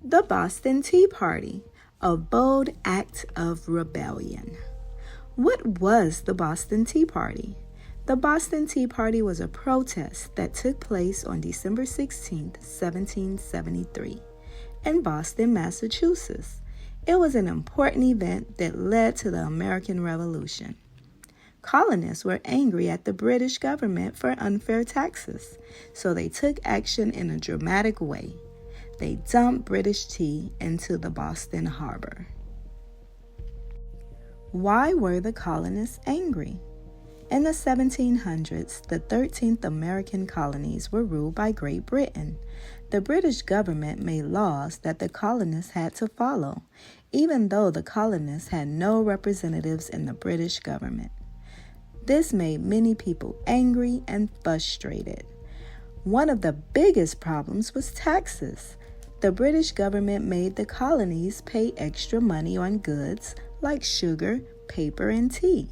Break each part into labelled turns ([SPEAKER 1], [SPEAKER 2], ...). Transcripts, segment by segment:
[SPEAKER 1] The Boston Tea Party, a bold act of rebellion. What was the Boston Tea Party? The Boston Tea Party was a protest that took place on December 16, 1773, in Boston, Massachusetts. It was an important event that led to the American Revolution. Colonists were angry at the British government for unfair taxes, so they took action in a dramatic way. They dumped British tea into the Boston harbor. Why were the colonists angry? In the 1700s, the 13th American colonies were ruled by Great Britain. The British government made laws that the colonists had to follow, even though the colonists had no representatives in the British government. This made many people angry and frustrated. One of the biggest problems was taxes. The British government made the colonies pay extra money on goods like sugar, paper, and tea.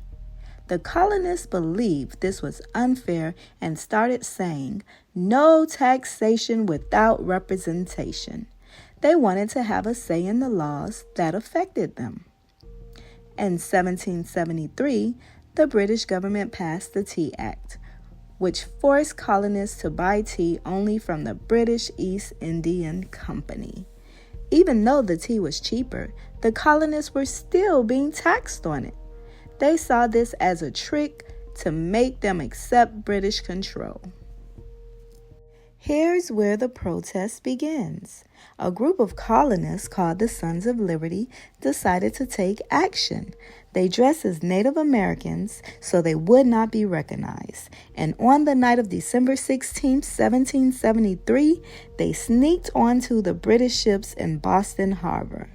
[SPEAKER 1] The colonists believed this was unfair and started saying, "No taxation without representation." They wanted to have a say in the laws that affected them. In 1773, the British government passed the Tea Act, which forced colonists to buy tea only from the British East Indian Company. Even though the tea was cheaper, the colonists were still being taxed on it. They saw this as a trick to make them accept British control. Here's where the protest begins. A group of colonists called the Sons of Liberty decided to take action. They dressed as Native Americans so they would not be recognized. And on the night of December 16, 1773, they sneaked onto the British ships in Boston Harbor.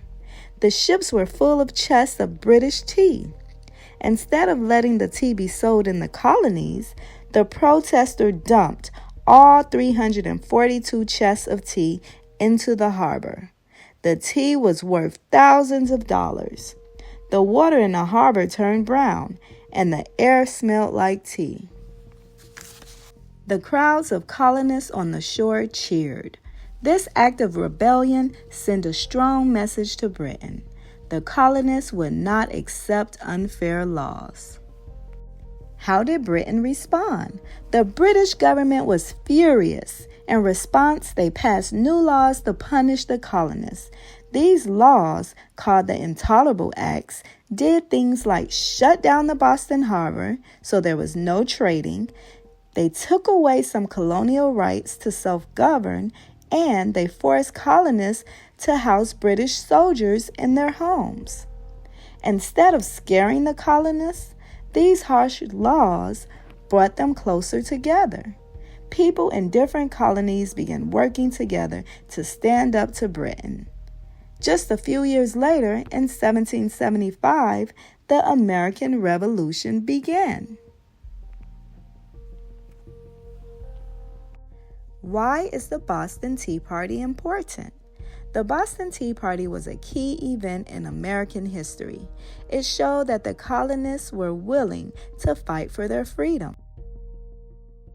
[SPEAKER 1] The ships were full of chests of British tea. Instead of letting the tea be sold in the colonies, the protesters dumped all 342 chests of tea into the harbor. The tea was worth thousands of dollars. The water in the harbor turned brown, and the air smelled like tea. The crowds of colonists on the shore cheered. This act of rebellion sent a strong message to Britain. The colonists would not accept unfair laws. How did Britain respond? The British government was furious. In response, they passed new laws to punish the colonists. These laws, called the Intolerable Acts, did things like shut down the Boston Harbor so there was no trading. They took away some colonial rights to self-govern, and they forced colonists to house British soldiers in their homes. Instead of scaring the colonists, these harsh laws brought them closer together. People in different colonies began working together to stand up to Britain. Just a few years later, in 1775, the American Revolution began. Why is the Boston Tea Party important? The Boston Tea Party was a key event in American history. It showed that the colonists were willing to fight for their freedom.